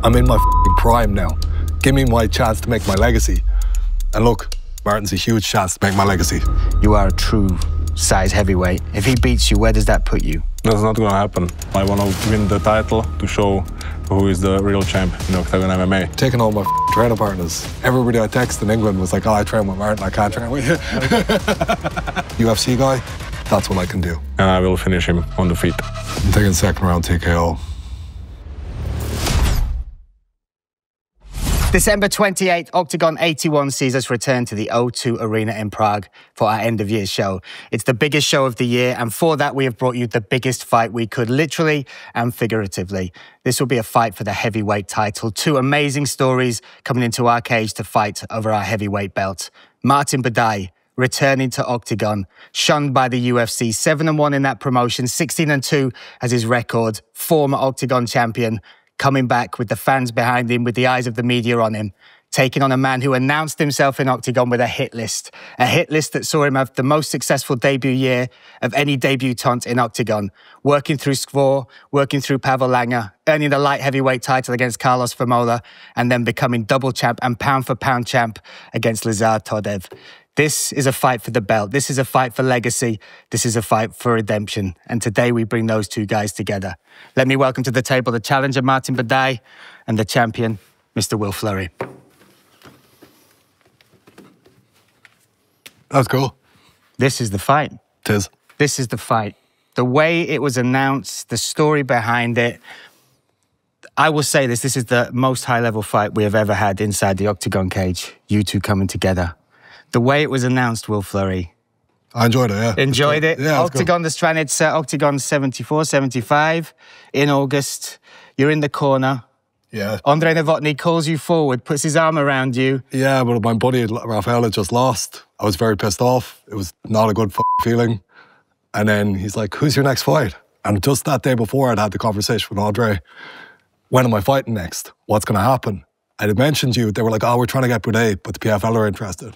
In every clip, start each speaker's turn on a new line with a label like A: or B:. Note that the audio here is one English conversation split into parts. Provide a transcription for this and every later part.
A: I'm in my prime now. Give me my chance to make my legacy. And look, Martin's a huge chance to make my legacy.
B: You are a true size heavyweight. If he beats you, where does that put you?
C: That's not gonna happen. I wanna win the title to show who is the real champ in Oktagon MMA.
A: Taking all my training partners. Everybody I text in England was like, oh, I train with Martin, I can't train with you. UFC guy, that's what I can do.
C: And I will finish him on the feet.
A: I'm taking second round TKO.
B: December 28th, Oktagon 81 sees us return to the O2 Arena in Prague for our end-of-year show. It's the biggest show of the year, and for that we have brought you the biggest fight we could, literally and figuratively. This will be a fight for the heavyweight title. Two amazing stories coming into our cage to fight over our heavyweight belt. Martin Buday, returning to Oktagon, shunned by the UFC, 7-1 in that promotion, 16-2 as his record, former Oktagon champion, coming back with the fans behind him, with the eyes of the media on him, taking on a man who announced himself in Oktagon with a hit list that saw him have the most successful debut year of any debutant in Oktagon, working through Skvor, working through Pavel Langer, earning the light heavyweight title against Carlos Famola, and then becoming double champ and pound-for-pound champ against Lazar Todev. This is a fight for the belt. This is a fight for legacy. This is a fight for redemption. And today we bring those two guys together. Let me welcome to the table the challenger, Martin Buday, and the champion, Mr. Will Fleury.
A: That's cool.
B: This is the fight.
A: It is.
B: This is the fight. The way it was announced, the story behind it. I will say this is the most high-level fight we have ever had inside the Oktagon cage. You two coming together. The way it was announced, Will Fleury.
A: I enjoyed it, yeah.
B: Enjoyed it?
A: Yeah,
B: Oktagon, the Stranitsa, Oktagon 74, 75 in August. You're in the corner.
A: Yeah.
B: Andrei Novotny calls you forward, puts his arm around you.
A: Yeah, but my buddy Rafael had just lost. I was very pissed off. It was not a good feeling. And then he's like, who's your next fight? And just that day before, I'd had the conversation with Andrei. When am I fighting next? What's going to happen? I had mentioned you. They were like, oh, we're trying to get Buday, but the PFL are interested.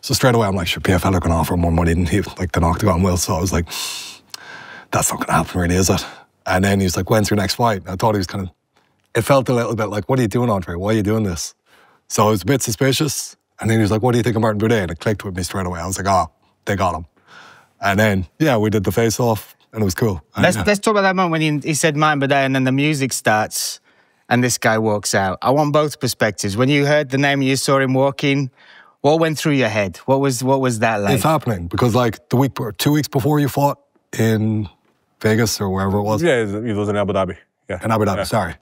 A: So straight away, I'm like, sure, PFL are going to offer more money than Oktagon will. So I was like, that's not going to happen really, is it? And then he was like, when's your next fight? And I thought he was kind of, it felt a little bit like, what are you doing, Andrei? Why are you doing this? So I was a bit suspicious. And then he was like, what do you think of Martin Buday? And it clicked with me straight away. I was like, oh, they got him. And then, yeah, we did the face-off and it was cool. And,
B: let's talk about that moment when he said Martin Buday and then the music starts and this guy walks out. I want both perspectives. When you heard the name and you saw him walking, what went through your head? What was that like?
A: It's happening because like 2 weeks before you fought in Vegas or wherever it was.
C: Yeah, it was in Abu Dhabi. Yeah.
A: In Abu Dhabi,
C: yeah.
A: sorry.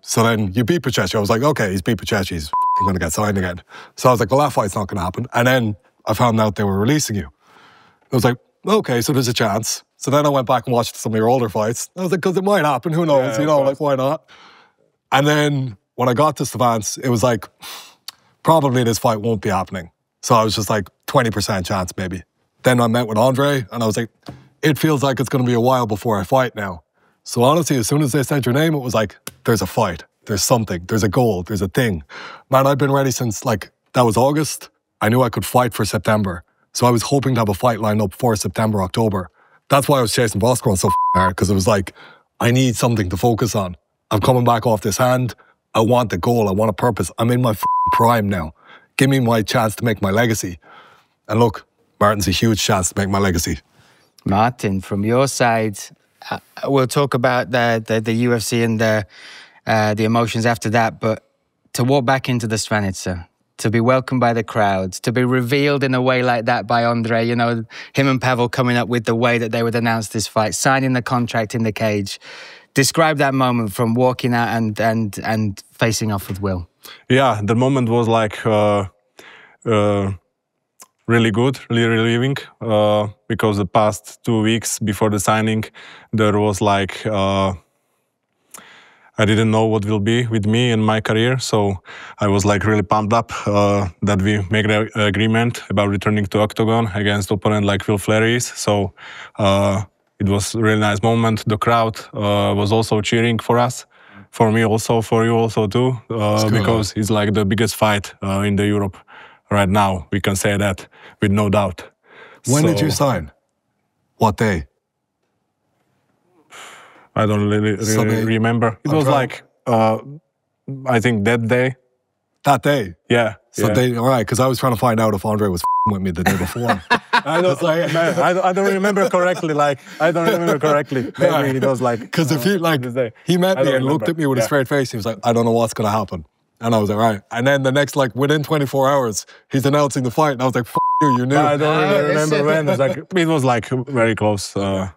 A: So then you beat Pachechi. I was like, okay, he's beat Pachechi. He's going to get signed again. So I was like, well, that fight's not going to happen. And then I found out they were releasing you. I was like, okay, so there's a chance. So then I went back and watched some of your older fights. I was like, because it might happen. Who knows?
C: Yeah,
A: you know, like, why not? And then when I got to Savance, it was like, probably this fight won't be happening. So I was just like, 20% chance maybe. Then I met with Andrei and I was like, it feels like it's going to be a while before I fight now. So honestly, as soon as they said your name, it was like, there's a fight, there's something, there's a goal, there's a thing. Man, I've been ready since like, that was August. I knew I could fight for September. So I was hoping to have a fight lined up for September, October. That's why I was chasing Voskron so hard, because it was like, I need something to focus on. I'm coming back off this hand. I want the goal, I want a purpose. I'm in my prime now. Give me my chance to make my legacy. And look, Martin's a huge chance to make my legacy.
B: Martin, from your side, we'll talk about the UFC and the emotions after that, but to walk back into the Stranitsa, to be welcomed by the crowds, to be revealed in a way like that by Andrei, you know, him and Pavel coming up with the way that they would announce this fight, signing the contract in the cage. Describe that moment from walking out and facing off with Will.
C: Yeah, the moment was like really good, really relieving, because the past 2 weeks before the signing, there was like, I didn't know what will be with me and my career, so I was like really pumped up that we make an agreement about returning to Oktagon against opponent like Will Fleury. So it was a really nice moment. The crowd was also cheering for us, for me also, for you also too, because it's like the biggest fight in the Europe right now. We can say that with no doubt.
A: When did you sign? What day?
C: I don't really remember. It was like I think that day.
A: That day?
C: Yeah.
A: So
C: yeah.
A: all right, because I was trying to find out if Andre was with me the day before.
C: I don't remember correctly. Like, I don't remember correctly. Maybe it was like...
A: Because if he met me and looked at me with a straight face, he was like, I don't know what's going to happen. And I was like, right. And then the next, like, within 24 hours, he's announcing the fight. And I was like, you knew.
C: I don't really remember when. It was like very close.
B: Yeah.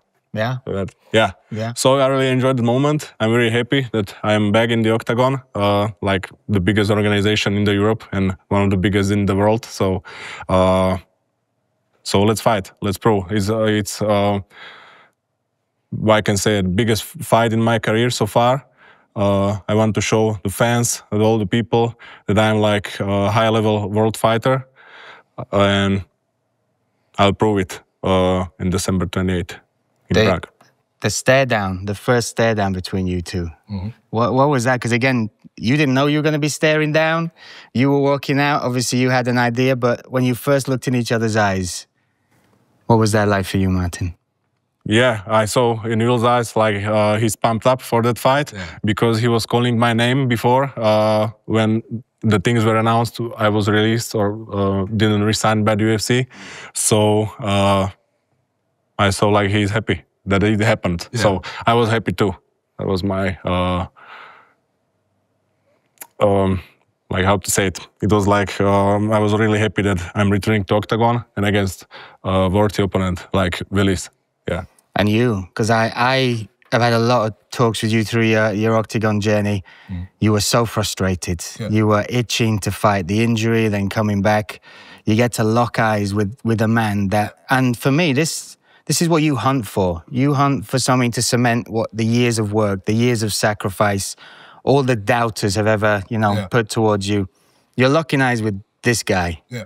C: Yeah. So I really enjoyed the moment. I'm very happy that I'm back in the Oktagon, like the biggest organization in the Europe and one of the biggest in the world. So, so let's fight. Let's prove. It's I can say the biggest fight in my career so far. I want to show the fans and all the people that I'm like a high-level world fighter, and I'll prove it in December 28th in Prague.
B: The stare down, the first stare down between you two. Mm-hmm. What was that? Because again, you didn't know you were going to be staring down. You were walking out. Obviously, you had an idea, but when you first looked in each other's eyes, what was that like for you, Martin?
C: Yeah, I saw in Will's eyes like he's pumped up for that fight because he was calling my name before when the things were announced. I was released or didn't resign by the UFC, so I saw like he's happy that it happened. Yeah. So I was happy too. That was my like how to say it. It was like I was really happy that I'm returning to Oktagon and against worthy opponent like Willis. Yeah.
B: And you, because I have had a lot of talks with you through your Oktagon journey. Mm. You were so frustrated. Yeah. You were itching to fight. The injury, then coming back. You get to lock eyes with a man that, and for me, this is what you hunt for. You hunt for something to cement what the years of work, the years of sacrifice, all the doubters have ever, put towards you. You're locking eyes with this guy. Yeah.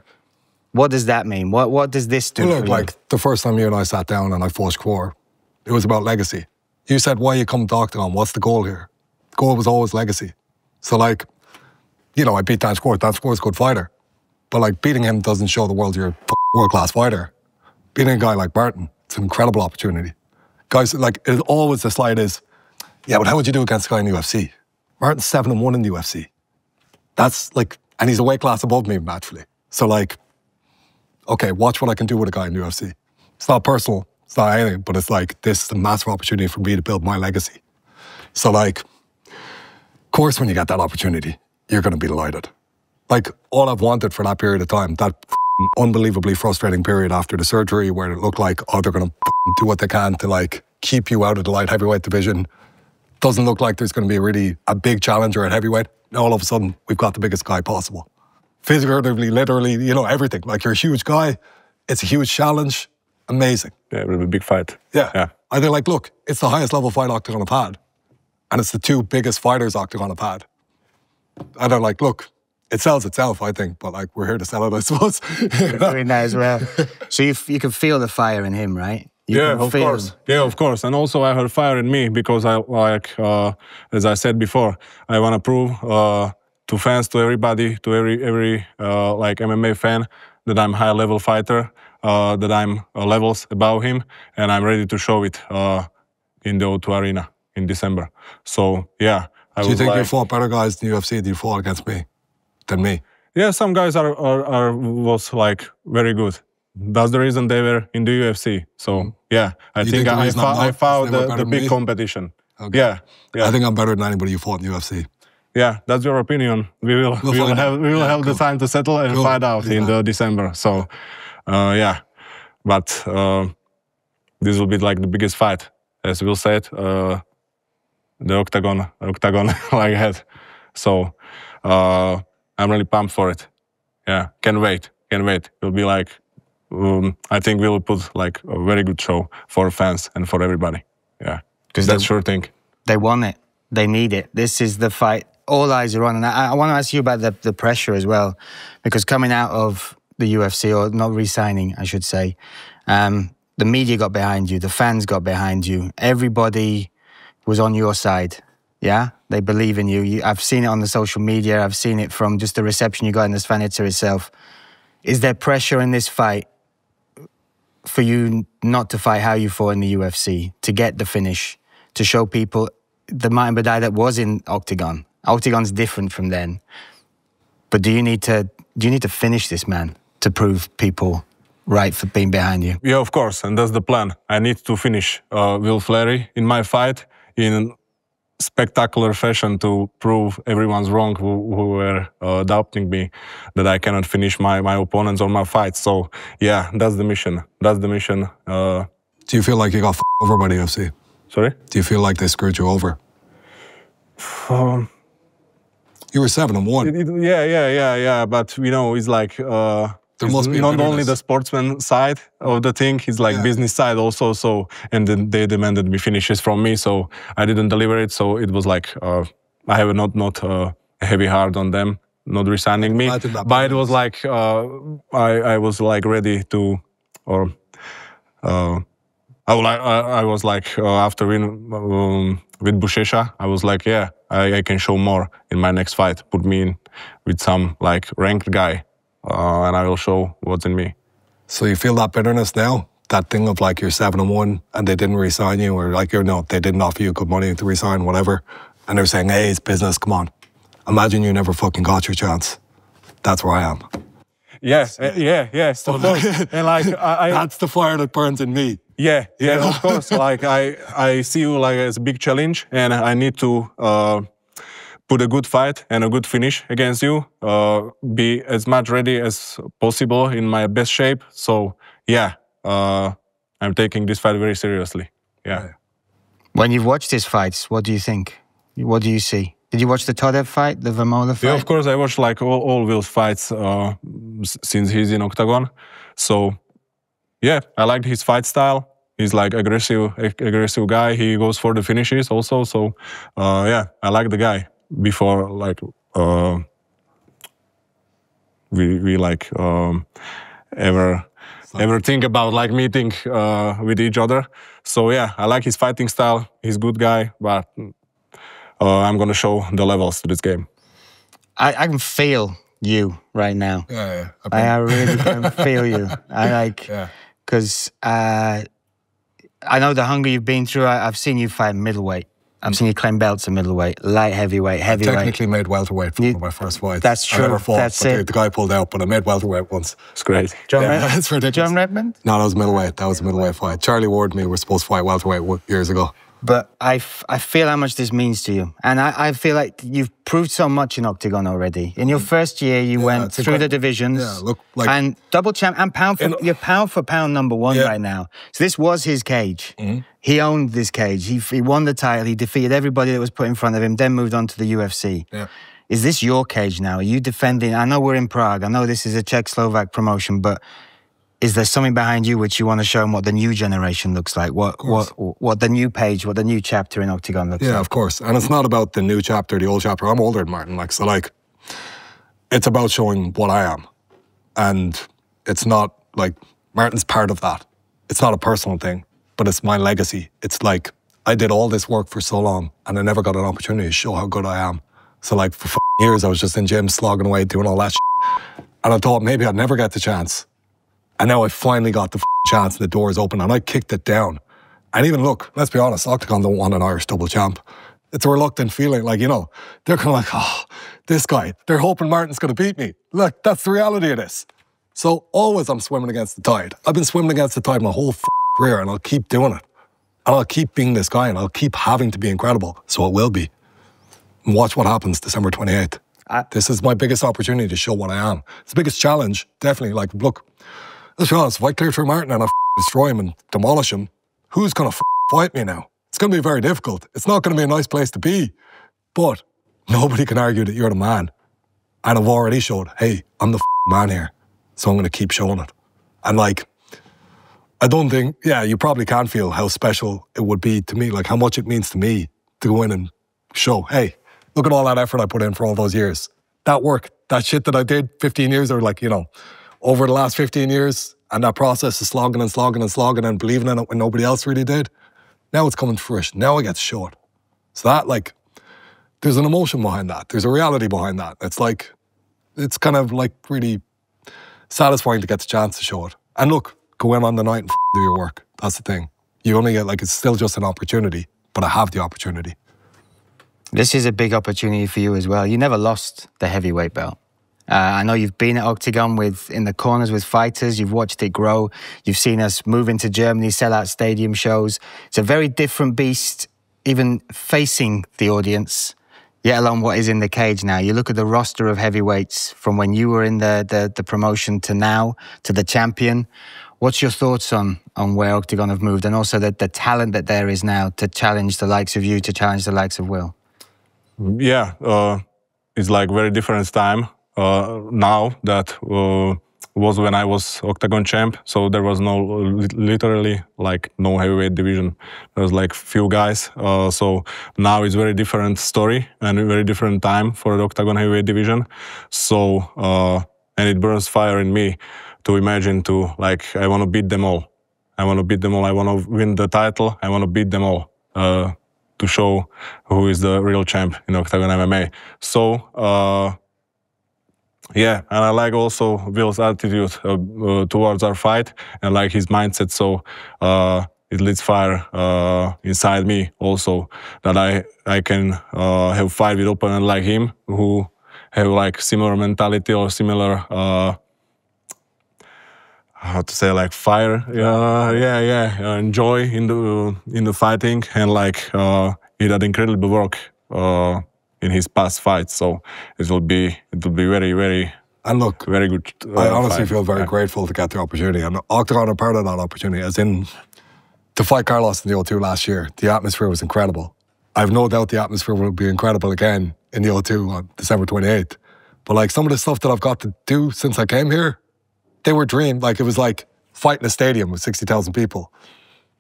B: What does that mean? What does this do for you?
A: Like the first time you and I sat down and I fought Quor, it was about legacy. You said, why you come to Oktagon? What's the goal here? The goal was always legacy. So like, I beat Dan Quor. Dan Quor's a good fighter. But like beating him doesn't show the world you're a world-class fighter. Beating a guy like Martin, it's an incredible opportunity. Guys, like, it always the slide is, yeah, but how would you do against a guy in the UFC? Martin's 7-1 in the UFC. That's like, and he's a weight class above me naturally. So like, okay, watch what I can do with a guy in the UFC. It's not personal, it's not anything, but it's like, this is a massive opportunity for me to build my legacy. So like, of course, when you get that opportunity, you're going to be delighted. Like, all I've wanted for that period of time, that unbelievably frustrating period after the surgery where it looked like, oh, they're going to do what they can to like keep you out of the light heavyweight division. Doesn't look like there's going to be a big challenger at heavyweight. And all of a sudden, we've got the biggest guy possible. Figuratively, literally, everything. Like, you're a huge guy. It's a huge challenge. Amazing.
C: Yeah, it will be a big fight.
A: Yeah. I think, like, look, it's the highest level fight Oktagon have had. And it's the two biggest fighters Oktagon have had. And they're like, look, it sells itself, I think, but like, we're here to sell it, I suppose.
B: You're doing that as well. So you can feel the fire in him, right?
C: Of course. Yeah, of course. And also I heard fire in me because I like, as I said before, I want to prove to fans, to everybody, to every like MMA fan that I'm a high-level fighter, that I'm levels above him, and I'm ready to show it in the O2 Arena in December. So yeah,
A: Do you think you fought better guys in the UFC than you fought against me? Than me?
C: Yeah, some guys was like very good. That's the reason they were in the UFC. So yeah, I think I found the big competition. Okay. Yeah.
A: I think I'm better than anybody you fought in the UFC.
C: Yeah, that's your opinion. We will have the time to settle and find out in the December. So yeah, but this will be like the biggest fight, as Will said. The Oktagon like that. So I'm really pumped for it. Yeah, can't wait. It'll be like, I think we'll put like a very good show for fans and for everybody. Yeah, because that's sure thing.
B: They want it. They need it. This is the fight. All eyes are on. And I want to ask you about the pressure as well, because coming out of the UFC, or not re-signing, I should say, the media got behind you, the fans got behind you, everybody was on your side. Yeah, they believe in you. I've seen it on the social media. I've seen it from just the reception you got in the Svanitsa itself. Is there pressure in this fight for you not to fight how you fought in the UFC, to get the finish, to show people the Martin Buday that was in Oktagon Oktagon's different from then. But do you need to finish this man to prove people right for being behind you?
C: Yeah, of course, and that's the plan. I need to finish Will Fleury in my fight in spectacular fashion to prove everyone's wrong who were doubting me, that I cannot finish my opponents or my fights. So yeah, that's the mission. That's the mission.
A: Do you feel like you got over by the UFC?
C: Sorry?
A: Do you feel like they screwed you over? You were 7-1.
C: Yeah. But you know, it's like
A: there must be
C: not only the sportsman side of the thing, it's like business side also. So, and then they demanded me finishes from me, so I didn't deliver it. So it was like I have not a heavy heart on them not resigning me. But it was like I was like ready to, or I was like after win with Bushesha, I was like, yeah, I can show more in my next fight. Put me in with some like ranked guy, and I will show what's in me.
A: So you feel that bitterness now? That thing of like you're 7-1 and they didn't re-sign you, or like they didn't offer you good money to re-sign, whatever, and they're saying, hey, it's business, come on. Imagine you never fucking got your chance. That's where I am.
C: Yes, yes, of course. And like
A: that's the fire that burns in me.
C: Yeah, of course. Like I see you like as a big challenge, and I need to put a good fight and a good finish against you. Be as much ready as possible in my best shape. So yeah, I'm taking this fight very seriously. Yeah.
B: When you've watched his fights, what do you think? What do you see? Did you watch the Todev fight, the Vermola fight?
C: Yeah, of course. I watched like all Will's fights since he's in Oktagon. So yeah, I liked his fight style. He's like aggressive guy. He goes for the finishes also. So yeah, I like the guy. Before like we like ever think about like meeting with each other. So yeah, I like his fighting style. He's a good guy, but I'm gonna show the levels to this game.
B: I can feel you right now.
A: Yeah.
B: I really can feel you. I like, because I know the hunger you've been through. I've seen you fight middleweight. I've seen you claim belts at middleweight, light heavyweight, heavyweight.
A: Technically made welterweight for one of my first fights.
B: That's true.
A: I never fought,
B: That's
A: but
B: it.
A: the guy pulled out, but I made welterweight once.
C: It's crazy.
A: It's ridiculous.
B: John Redmond?
A: No, that was middleweight. That was a middleweight fight. Charlie Ward and me were supposed to fight welterweight years ago.
B: But I feel how much this means to you. And I feel like you've proved so much in Oktagon already. In your first year, you went through the divisions.
A: Yeah, look, like,
B: and double champ, and you're pound for pound #1 right now. So this was his cage. He owned this cage. He won the title. He defeated everybody that was put in front of him, then moved on to the UFC.
A: Yeah.
B: Is this your cage now? Are you defending? I know we're in Prague. I know this is a Czech-Slovak promotion, but is there something behind you which you want to show them what the new generation looks like? What the new page, what the new chapter in Oktagon looks like?
A: Yeah, of course. And it's not about the new chapter, the old chapter. I'm older than Martin. Like, so like, it's about showing what I am. And it's not like, Martin's part of that. It's not a personal thing, but it's my legacy. It's like, I did all this work for so long and I never got an opportunity to show how good I am. So like, for years, I was just in gyms, slogging away, doing all that shit. And I thought maybe I'd never get the chance. And now I finally got the chance and the door's open and I kicked it down. And even look, let's be honest, Oktagon don't want an Irish double champ. It's a reluctant feeling, like, you know, they're kind of like, oh, this guy, they're hoping Martin's going to beat me. Look, that's the reality of this. So always I'm swimming against the tide. I've been swimming against the tide my whole career and I'll keep doing it. And I'll keep being this guy and I'll keep having to be incredible. So it will be. And watch what happens December 28th. This is my biggest opportunity to show what I am. It's the biggest challenge, definitely. Like, look, let's be honest, if I clear through Martin and I destroy him and demolish him, who's going to fight me now? It's going to be very difficult. It's not going to be a nice place to be. But nobody can argue that you're the man. And I've already showed, hey, I'm the man here. So I'm going to keep showing it. And like, I don't think, yeah, you probably can feel how special it would be to me, like how much it means to me to go in and show, hey, look at all that effort I put in for all those years. That work, that shit that I did 15 years or like, you know, over the last 15 years, and that process of slogging and slogging and slogging and believing in it when nobody else really did, now it's coming to fruition. Now I get to show it. So that, like, there's an emotion behind that. There's a reality behind that. It's like, it's kind of like really satisfying to get the chance to show it. And look, go in on the night and do your work. That's the thing. You only get, like, it's still just an opportunity, but I have the opportunity.
B: This is a big opportunity for you as well. You never lost the heavyweight belt. I know you've been at Oktagon in the corners with fighters. You've watched it grow. You've seen us move into Germany, sell out stadium shows. It's a very different beast, even facing the audience, yet alone what is in the cage now. You look at the roster of heavyweights from when you were in the promotion to now, to the champion. What's your thoughts on where Oktagon have moved, and also the talent that there is now to challenge the likes of you, to challenge the likes of Will?
C: Yeah, it's like very different time. Now that was when I was Oktagon champ, so there was literally like no heavyweight division. There was like few guys. So now it's very different story and a very different time for the Oktagon heavyweight division. So and it burns fire in me to imagine to like I want to beat them all. I want to beat them all. I want to win the title. I want to beat them all to show who is the real champ in Oktagon MMA. So. Yeah, and I like also Will's attitude towards our fight and like his mindset. So it lit fire inside me also that I can have fight with opponent like him who have like similar mentality or similar how to say like fire. And joy in the fighting, and like he did incredible work. In his past fights, so it will be very, very,
A: and look,
C: very good.
A: I honestly feel very grateful to get the opportunity, and Oktagon are part of that opportunity. As in, to fight Carlos in the O2 last year, the atmosphere was incredible. I've no doubt the atmosphere will be incredible again in the O2 on December 28th. But like some of the stuff that I've got to do since I came here, they were dreamed. Like it was like fighting a stadium with 60,000 people.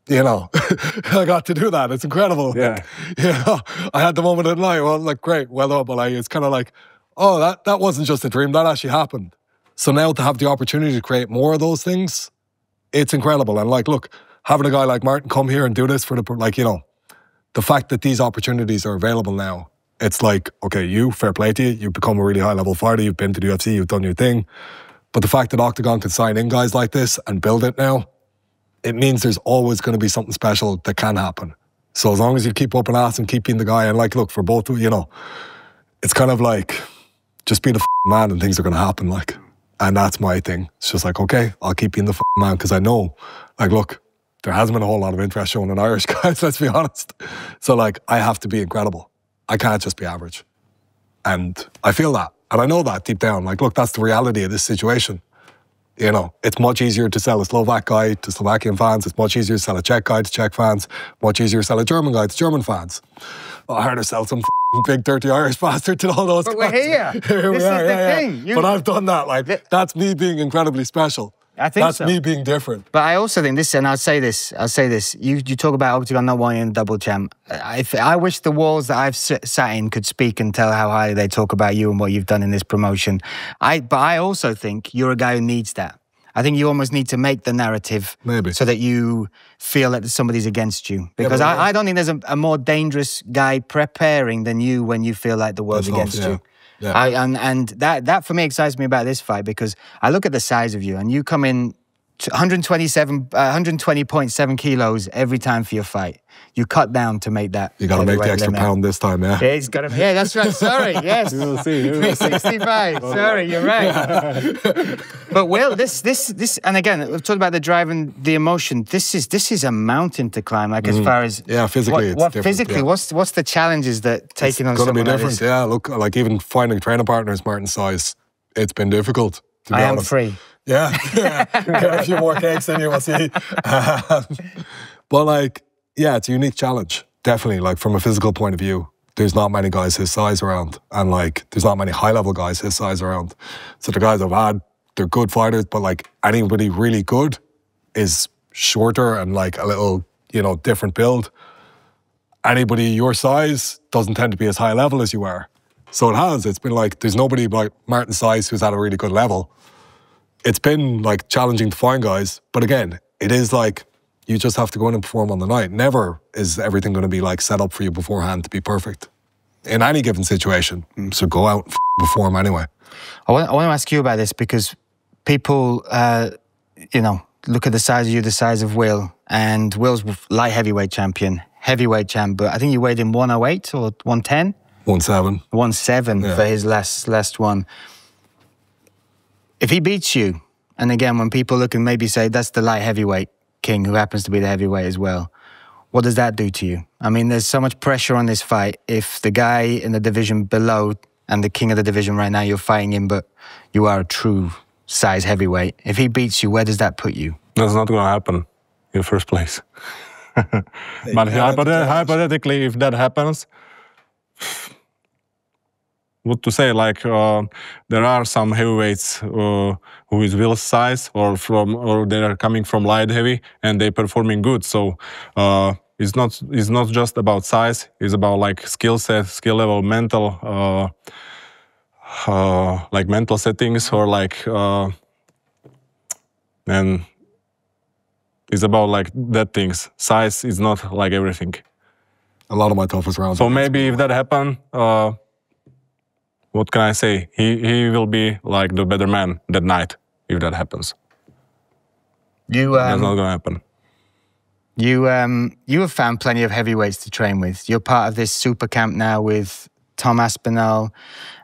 A: You know, I got to do that. It's incredible.
C: Yeah.
A: Like, you know, I had the moment of the night. Well, like, great, well done. But like, it's kind of like, oh, that wasn't just a dream. That actually happened. So now to have the opportunity to create more of those things, it's incredible. And like, look, having a guy like Martin come here and do this for the, like, you know, the fact that these opportunities are available now, it's like, okay, you, fair play to you. You've become a really high-level fighter. You've been to the UFC. You've done your thing. But the fact that Oktagon can sign in guys like this and build it now, it means there's always going to be something special that can happen. So as long as you keep up and ass and keep being the guy, and like, look, for both of you, know, it's kind of like, just be the man and things are going to happen, like. And that's my thing. It's just like, okay, I'll keep being the man, because I know, like, look, there hasn't been a whole lot of interest shown in Irish guys, let's be honest. So like, I have to be incredible. I can't just be average. And I feel that. And I know that deep down. Like, look, that's the reality of this situation. You know, it's much easier to sell a Slovak guy to Slovakian fans. It's much easier to sell a Czech guy to Czech fans. Much easier to sell a German guy to German fans. Oh, harder to sell some big, dirty Irish bastard to all those
B: But
A: guys.
B: we're here.
A: Here we
B: This
A: are,
B: is the thing.
A: But I've done that. Like, that's me being incredibly special.
B: I think
A: that's
B: so.
A: me being different.
B: But I also think this, and I'll say this. You talk about Oktagon not wanting a double champ. I wish the walls that I've sat in could speak and tell how highly they talk about you and what you've done in this promotion. But I also think you're a guy who needs that. I think you almost need to make the narrative so that you feel that somebody's against you. Because I don't think there's a more dangerous guy preparing than you when you feel like the world's against you. Yeah. And that for me excites me about this fight, because I look at the size of you and you come in 120.7 kilos every time for your fight. You cut down to make that.
A: You got to make the extra pound this time, yeah?
B: Yeah, he's got to. Yeah, that's right. Sorry, yes.
C: We'll see.
B: 365. Sorry, you're right. But Will, this, and again, we've talked about the drive and the emotion. This is a mountain to climb. Like as far as
A: physically, it's different.
B: Physically, what's the challenges that taking on someone
A: like this?
B: It's going to be different.
A: Yeah, look, like even finding training partners Martin's size, it's been difficult. To be honest.
B: I am free.
A: Yeah, get a few more cakes than you will see. But like, yeah, it's a unique challenge. Definitely, like from a physical point of view, there's not many guys his size around. And like, there's not many high-level guys his size around. So the guys I've had, they're good fighters, but like anybody really good is shorter and like a little, you know, different build. Anybody your size doesn't tend to be as high level as you are. So it's been like, there's nobody like Martin's size who's at a really good level. It's been like challenging to find guys, but again, it is like, you just have to go in and perform on the night. Never is everything going to be like set up for you beforehand to be perfect in any given situation. So go out and perform anyway.
B: I want to ask you about this, because people, you know, look at the size of you, the size of Will, and Will's light heavyweight champion, heavyweight champ, but I think you weighed in 108 or 110?
A: 1-7.
B: 1-7 for his last one. If he beats you, and again, when people look and maybe say that's the light heavyweight king who happens to be the heavyweight as well, what does that do to you? I mean, there's so much pressure on this fight. If the guy in the division below and the king of the division right now, you're fighting him, but you are a true size heavyweight. If he beats you, where does that put you?
C: That's not going to happen in the first place. But hypothetically, if that happens, what to say? Like there are some heavyweights who is Will's size, or they are coming from light heavy, and they're performing good. So it's not just about size. It's about like skill set, skill level, mental, like mental settings, or like and it's about like that things. Size is not like everything.
A: A lot of my toughest rounds.
C: So maybe if that happen, what can I say? He will be like the better man that night if that happens. That's not gonna happen.
B: You have found plenty of heavyweights to train with. You're part of this super camp now with Tom Aspinall.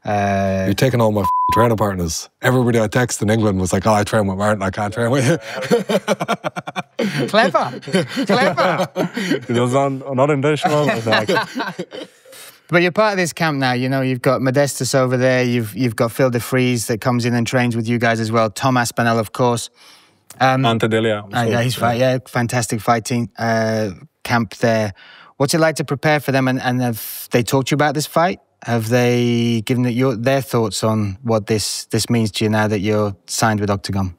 A: You're taking all my training partners. Everybody I text in England was like, "Oh, I train with Martin. I can't train with you."
B: Clever.
C: It was not intentional.
B: But you're part of this camp now. You know, you've got Modestus over there. You've got Phil de Vries that comes in and trains with you guys as well. Tom Aspinall, of course.
C: Antedelia.
B: Yeah, fantastic fighting camp there. What's it like to prepare for them? And have they talked to you about this fight? Have they given their thoughts on what this means to you now that you're signed with Oktagon?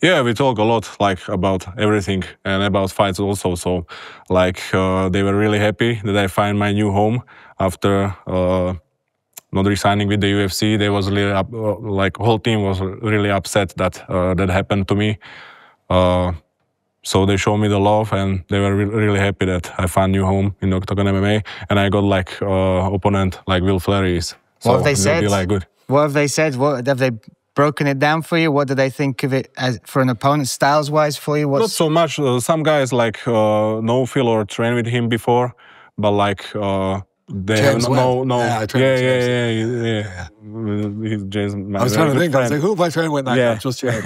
C: Yeah, we talk a lot like about everything and about fights also. So like they were really happy that I find my new home after not resigning with the UFC. They was really like whole team was really upset that that happened to me. So they showed me the love, and they were really happy that I found new home in Oktagon MMA, and I got like opponent like Will Fleury. So
B: what have they said?
C: Be, like, good.
B: What have they said? What have they broken it down for you? What do they think of it as for an opponent, styles-wise for you?
C: Not so much. Some guys like know Phil or train with him before, but like they
A: James
C: no.
A: Yeah.
C: He's James.
A: I was trying to think. I was like, who have I trained with?
C: Yeah.
A: Just James.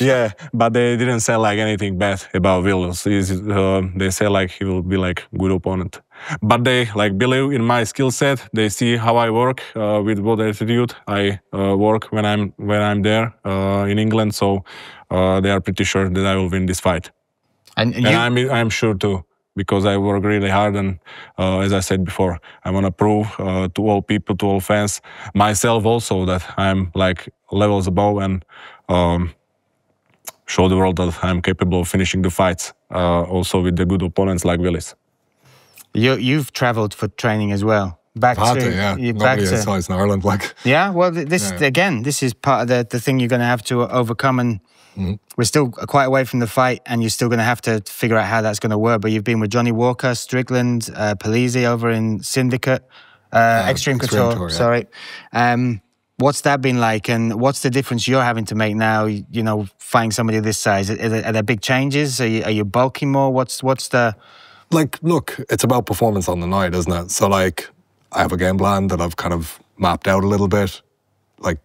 C: Yeah, but they didn't say like anything bad about Will. They say like he will be like good opponent. But they like believe in my skill set. They see how I work with what attitude I work when I'm there in England. So they are pretty sure that I will win this fight. And I'm sure too, because I work really hard, and as I said before, I want to prove to all people, to all fans, myself also, that I'm like levels above, and show the world that I'm capable of finishing the fights, also with the good opponents like Willis.
B: You've travelled for training as well.
A: Nobody has size in Ireland, like.
B: Yeah, well, again, this is part of the thing you're going to have to overcome, and we're still quite away from the fight, and you're still going to have to figure out how that's going to work. But you've been with Johnny Walker, Strickland, Polizzi over in Syndicate, Extreme Couture,
A: Tour, yeah.
B: sorry. What's that been like, and what's the difference you're having to make now, you know, fighting somebody of this size? Are there big changes? Are you bulking more? What's the...
A: Like, look, it's about performance on the night, isn't it? So, like, I have a game plan that I've kind of mapped out a little bit. Like,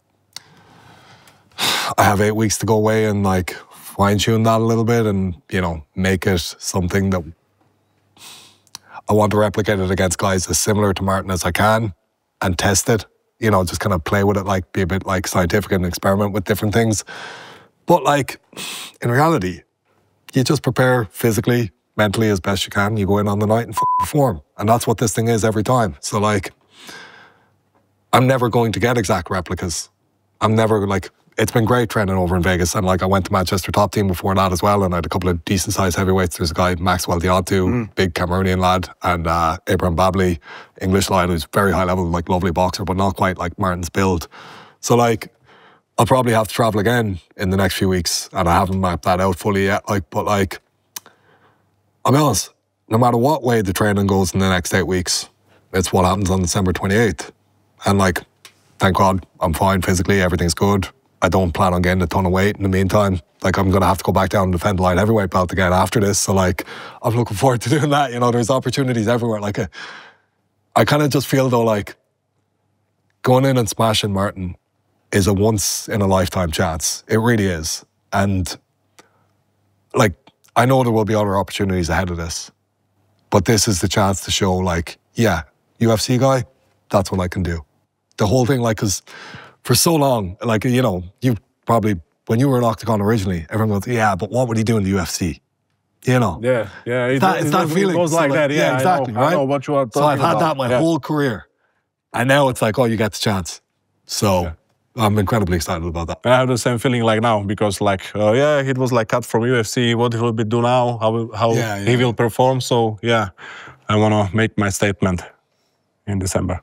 A: I have 8 weeks to go away and, like, fine-tune that a little bit and, you know, make it something that I want to replicate it against guys as similar to Martin as I can and test it. You know, just kind of play with it, like, be a bit, like, scientific and experiment with different things. But, like, in reality, you just prepare physically, mentally as best you can. You go in on the night and perform. And that's what this thing is every time. So, like, I'm never going to get exact replicas. I'm never, like, it's been great training over in Vegas. And, like, I went to Manchester Top Team before that as well. And I had a couple of decent-sized heavyweights. There's a guy, Maxwell Diantu, big Cameroonian lad, and Abraham Babley, English lad, who's very high level, like, lovely boxer, but not quite like Martin's build. So, like, I'll probably have to travel again in the next few weeks. And I haven't mapped that out fully yet. Like, but, like, I'll be honest, no matter what way the training goes in the next 8 weeks, it's what happens on December 28th. And, like, thank God, I'm fine physically, everything's good. I don't plan on getting a ton of weight in the meantime. Like, I'm going to have to go back down and defend the light heavyweight belt again after this. So, like, I'm looking forward to doing that. You know, there's opportunities everywhere. Like, I kind of just feel though like going in and smashing Martin is a once in a lifetime chance. It really is. And like, I know there will be other opportunities ahead of this, but this is the chance to show like, yeah, UFC guy, that's what I can do. The whole thing, like, cause for so long, like, you know, you probably, when you were in Oktagon originally, everyone goes, yeah, but what would he do in the UFC? You know?
C: Yeah.
A: It's that feeling.
C: It goes like that, yeah,
A: exactly, right?
C: I know what you are talking
A: So I've had
C: about.
A: that my whole career. And now it's like, oh, you get the chance. So I'm incredibly excited about that.
C: I have the same feeling like now because like, yeah, it was like cut from UFC. What he will be do now, how he will perform. So yeah, I want to make my statement in December.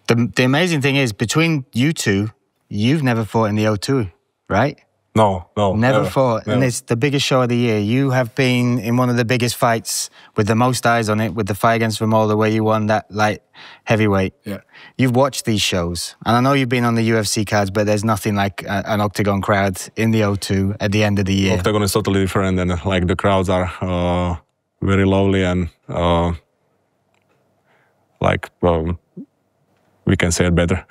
B: The amazing thing is, between you two, you've never fought in the O2, right?
C: No.
B: Never fought.
C: Never.
B: And it's the biggest show of the year. You have been in one of the biggest fights with the most eyes on it, with the fight against Vermola where you won that light heavyweight.
A: Yeah.
B: You've watched these shows. And I know you've been on the UFC cards, but there's nothing like an Oktagon crowd in the O2 at the end of the year.
C: Oktagon is totally different and like the crowds are very lovely and like, we can say it better.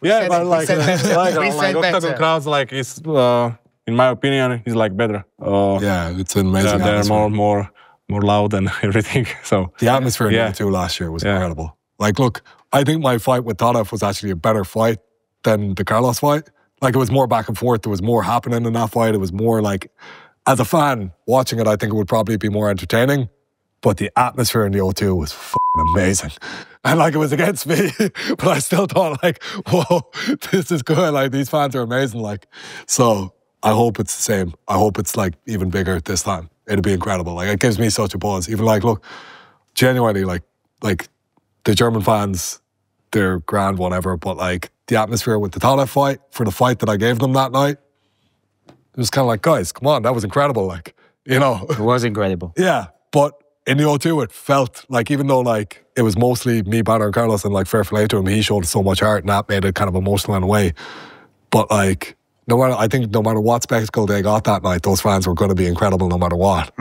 C: Yeah, but like Oktagon crowds, like it's in my opinion, is like better.
A: Yeah, it's an amazing
C: they're
A: atmosphere.
C: more loud and everything. So
A: the atmosphere in the O2 last year was incredible. Like, look, I think my fight with Tadev was actually a better fight than the Carlos fight. Like, it was more back and forth. There was more happening in that fight. It was more like, as a fan watching it, I think it would probably be more entertaining. But the atmosphere in the O2 was fucking amazing. And like, it was against me, but I still thought like, whoa, this is good. Like, these fans are amazing. Like, so I hope it's the same. I hope it's like even bigger this time. It'd be incredible. Like, it gives me such a buzz. Even like, look, genuinely, like the German fans, they're grand, whatever. But like the atmosphere with the Tadev fight, for the fight that I gave them that night, it was kind of like, guys, come on, that was incredible. Like, you know.
B: It was incredible.
A: Yeah, but in the O2, it felt like, even though like it was mostly me, Banner, and Carlos, and like fair play to him, he showed so much heart and that made it kind of emotional in a way. But like, I think no matter what spectacle they got that night, those fans were going to be incredible no matter what.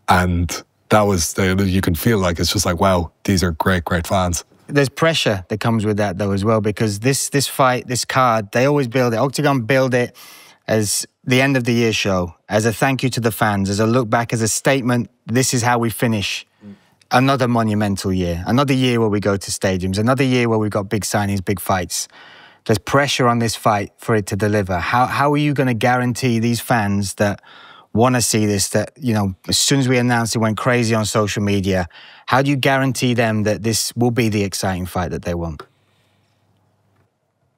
A: And that was, you can feel like, it's just like, wow, these are great, great fans.
B: There's pressure that comes with that though as well, because this fight, this card, they always build it. Oktagon build it as the end of the year show, as a thank you to the fans, as a look back, as a statement. This is how we finish another monumental year, another year where we go to stadiums, another year where we've got big signings, big fights. There's pressure on this fight for it to deliver. How are you going to guarantee these fans that want to see this, that, you know, as soon as we announced it went crazy on social media, how do you guarantee them that this will be the exciting fight that they want?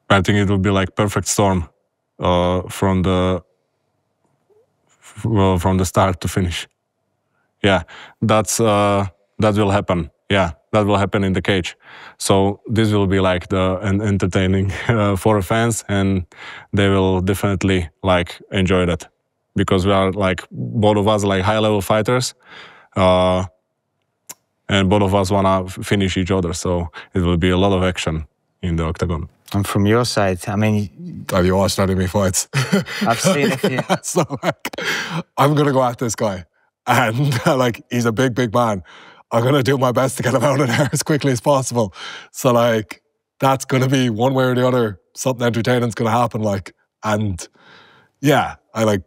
C: I think it will be like perfect storm from the start to finish. Yeah, that will happen. Yeah, that will happen in the cage. So this will be like the entertaining for fans, and they will definitely like enjoy that, because we are like, both of us like high level fighters, and both of us wanna finish each other. So it will be a lot of action in the Oktagon.
B: And from your side, I mean,
A: have you watched any of my fights?
B: I've seen a few.
A: So like, I'm gonna go at this guy, and like, he's a big, big man. I'm gonna do my best to get him out of there as quickly as possible. So like, that's gonna be one way or the other, something entertaining's gonna happen. Like, and yeah, I like.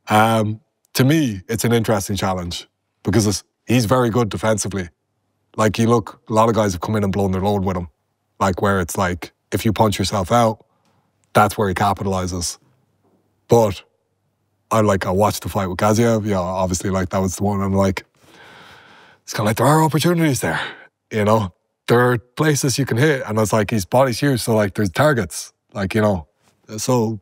A: To me, it's an interesting challenge because he's very good defensively. Like, you look, a lot of guys have come in and blown their load with him. Like, where it's like, if you punch yourself out, that's where he capitalizes. But I watched the fight with Gaziev. Yeah, obviously, like, that was the one. I'm like, it's kind of like, there are opportunities there. You know, there are places you can hit, and it's like, his body's huge, so like, there's targets. Like, you know, so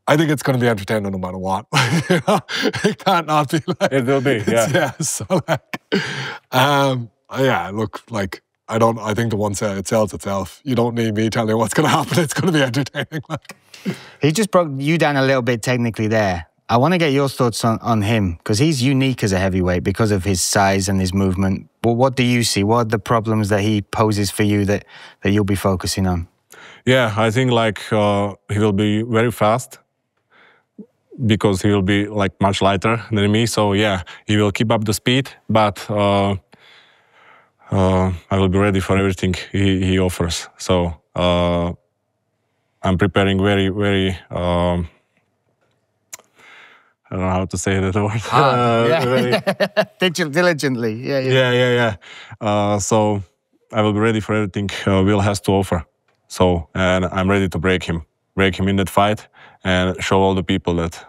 A: I think it's going to be entertaining no matter what. You know? It can't not be. Like,
C: it will be, yeah.
A: Yeah. So like, yeah. Look, like, I think the one set, it sells itself. You don't need me telling you what's going to happen. It's going to be entertaining. Like,
B: he just broke you down a little bit technically there. I want to get your thoughts on him, because he's unique as a heavyweight because of his size and his movement. But what do you see? What are the problems that he poses for you that you'll be focusing on?
C: Yeah, I think like he will be very fast, because he will be like much lighter than me. So yeah, he will keep up the speed, but I will be ready for everything he offers. So I'm preparing very. I don't know how to say that word.
B: Diligently.
C: Yeah. So I will be ready for everything Will has to offer. So, and I'm ready to break him in that fight, and show all the people that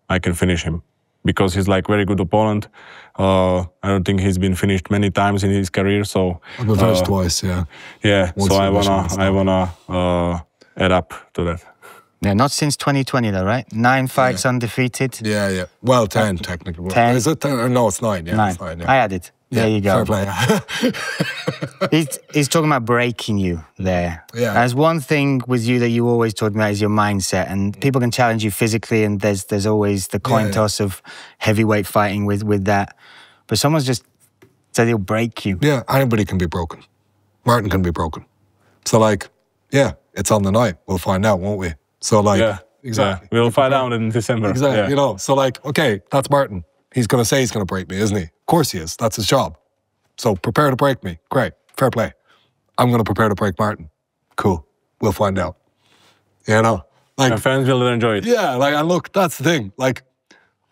C: I can finish him, because he's like very good opponent. I don't think he's been finished many times in his career. So
A: I've been finished twice. Yeah.
C: Yeah. So I wanna add up to that.
B: Yeah, not since 2020 though, right? 9 fights undefeated.
A: Yeah. Well, 10 technically.
B: 10?
A: Is it 10? No, it's 9. Yeah,
B: 9.
A: It's 9, yeah.
B: I added. There you go.
A: Fair play.
B: He's talking about breaking you there.
A: Yeah.
B: There's one thing with you that you always talk about is your mindset, and people can challenge you physically, and there's always the coin toss of heavyweight fighting with that. But someone's just said he'll break you.
A: Yeah, anybody can be broken. Martin can be broken. So like, yeah, it's on the night. We'll find out, won't we? So like, exactly.
C: Yeah. We'll find out in December.
A: Exactly.
C: Yeah.
A: You know, so like, okay, that's Martin. He's going to say he's going to break me, isn't he? Of course he is. That's his job. So prepare to break me. Great. Fair play. I'm going to prepare to break Martin. Cool. We'll find out. You know? Like,
C: my fans will enjoy it.
A: Yeah, like, and look, that's the thing. Like,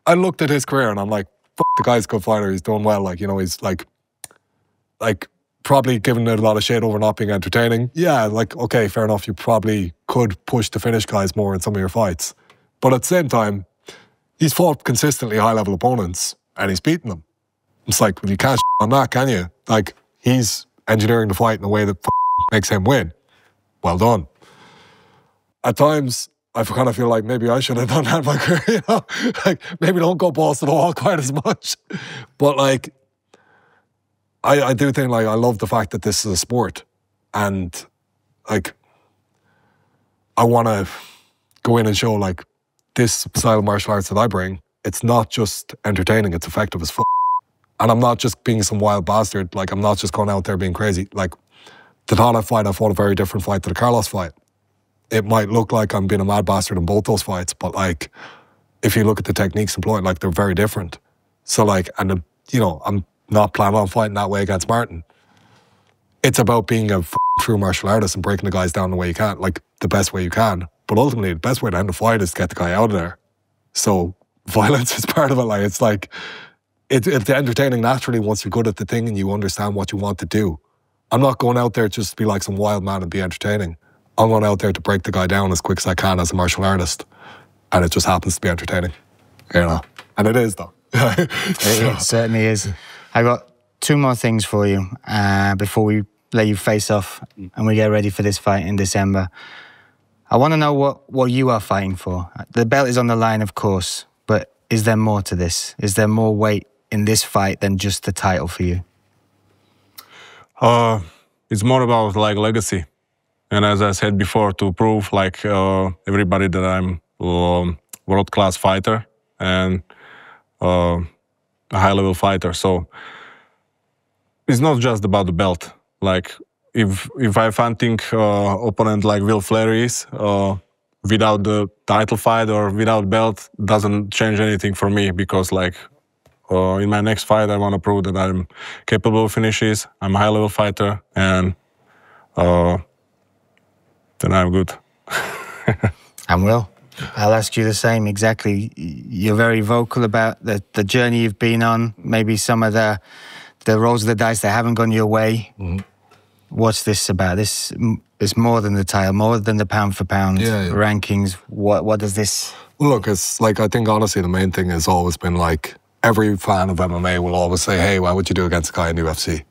A: I looked at his career and I'm like, fuck, the guy's a good fighter. He's doing well. Like, you know, he's like probably giving it a lot of shit over not being entertaining. Yeah, like, okay, fair enough. You probably could push to finish guys more in some of your fights. But at the same time, he's fought consistently high-level opponents and he's beaten them. It's like, well, you can't on that, can you? Like, he's engineering the fight in a way that makes him win. Well done. At times, I kind of feel like maybe I should have done that in my career, you know? Like, maybe don't go balls to the wall quite as much. But like, I do think, like, I love the fact that this is a sport. And like, I want to go in and show, like, this style of martial arts that I bring, it's not just entertaining, it's effective as fuck. And I'm not just being some wild bastard. Like, I'm not just going out there being crazy. Like, the Tana fight, I fought a very different fight to the Carlos fight. It might look like I'm being a mad bastard in both those fights, but like, if you look at the techniques employed, like, they're very different. So like, and you know, I'm not planning on fighting that way against Martin. It's about being a true martial artist and breaking the guys down the way you can, like the best way you can. But ultimately, the best way to end the fight is to get the guy out of there. So violence is part of it. Like, it's like, it's entertaining naturally once you're good at the thing and you understand what you want to do. I'm not going out there just to be like some wild man and be entertaining. I'm going out there to break the guy down as quick as I can as a martial artist. And it just happens to be entertaining, you know? And it is, though.
B: It certainly is. I got 2 more things for you before we let you face off and we get ready for this fight in December. I want to know what you are fighting for. The belt is on the line, of course, but is there more to this? Is there more weight in this fight than just the title for you?
C: It's more about like legacy. And as I said before, to prove like everybody that I'm a world-class fighter and a high-level fighter. So it's not just about the belt. Like if I'm fighting opponent like Will Fleury is, without the title fight or without belt, doesn't change anything for me, because like in my next fight, I want to prove that I'm capable of finishes, I'm a high-level fighter, and then I'm good.
B: And Will, I'll ask you the same, exactly. You're very vocal about the journey you've been on, maybe some of the rolls of the dice that haven't gone your way. Mm-hmm. What's this about? This is more than the title, more than the pound for pound rankings. What does this...
A: Well, look, it's like, I think honestly the main thing has always been like, every fan of MMA will always say, hey, why would you do against a guy in the UFC?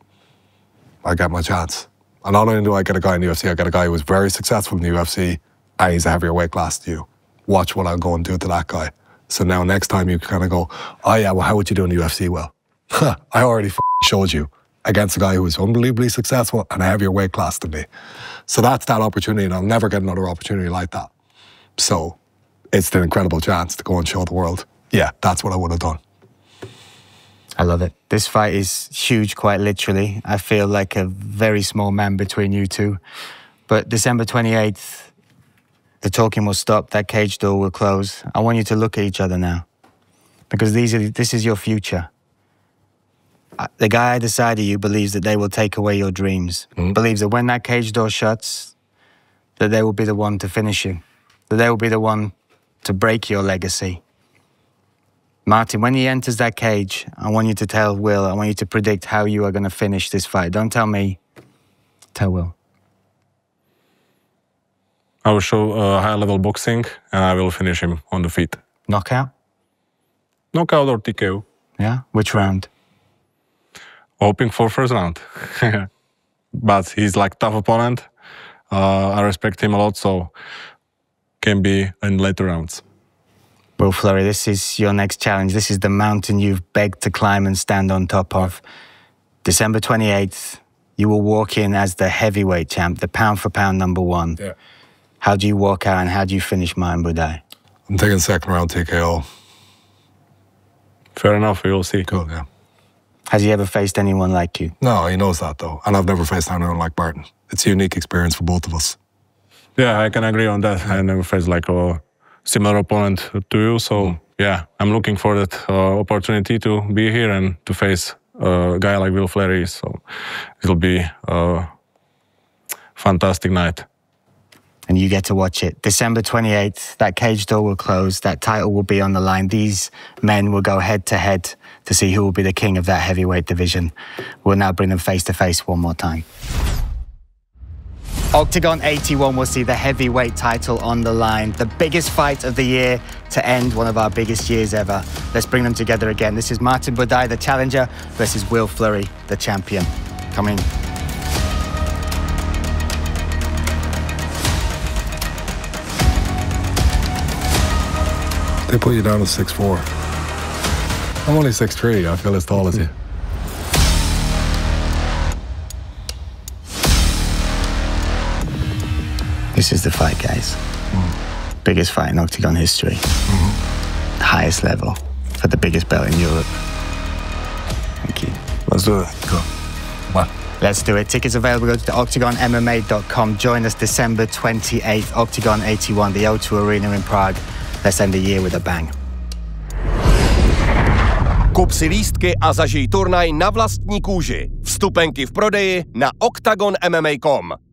A: I get my chance. And not only do I get a guy in the UFC, I get a guy who was very successful in the UFC and he's a heavier weight class to you. Watch what I'll go and do to that guy. So now next time you kind of go, oh yeah, well, how would you do in the UFC? Well, I already showed you against a guy who was unbelievably successful and a heavier weight class than me. So that's that opportunity, and I'll never get another opportunity like that. So it's an incredible chance to go and show the world, yeah, that's what I would have done.
B: I love it. This fight is huge, quite literally. I feel like a very small man between you two. But December 28th, the talking will stop, that cage door will close. I want you to look at each other now, because this is your future. The guy either side of you believes that they will take away your dreams. Believes that when that cage door shuts, that they will be the one to finish you. That they will be the one to break your legacy. Martin, when he enters that cage, I want you to tell Will, I want you to predict how you are going to finish this fight. Don't tell me, tell Will.
C: I will show high-level boxing, and I will finish him on the feet.
B: Knockout?
C: Knockout or TKO.
B: Yeah? Which round?
C: Hoping for first round. But he's like tough opponent. I respect him a lot, so can be in later rounds.
B: Will Fleury, this is your next challenge. This is the mountain you've begged to climb and stand on top of. December 28th, you will walk in as the heavyweight champ, the pound-for-pound #1.
A: Yeah.
B: How do you walk out and how do you finish mine, Buday?
A: I'm taking second round TKO.
C: Fair enough, we will see.
A: Cool, yeah.
B: Has he ever faced anyone like you?
A: No, he knows that though. And I've never faced anyone like Martin. It's a unique experience for both of us.
C: Yeah, I can agree on that. I never faced like a similar opponent to you. So yeah, I'm looking for that opportunity to be here and to face a guy like Will Fleury. So it'll be a fantastic night.
B: And you get to watch it. December 28th, that cage door will close, that title will be on the line. These men will go head to head to see who will be the king of that heavyweight division. We'll now bring them face to face one more time. Oktagon 81 will see the heavyweight title on the line. The biggest fight of the year to end one of our biggest years ever. Let's bring them together again. This is Martin Buday, the challenger, versus Will Fleury, the champion. Coming.
A: They put you down to 6'4". I'm only 6'3". I feel as tall as you.
B: This is the fight, guys. Biggest fight in Oktagon history. Highest level for the biggest belt in Europe. Thank you.
A: Let's do it. Go. Come on.
B: Let's do it. Tickets available. Go to OktagonMMA.com. Join us December 28th, Oktagon 81, the O2 Arena in Prague. Let's end the year with a bang.
D: Kup si lístky a zažij turnaj na vlastní kůži. Vstupenky v prodeji na OktagonMMA.com.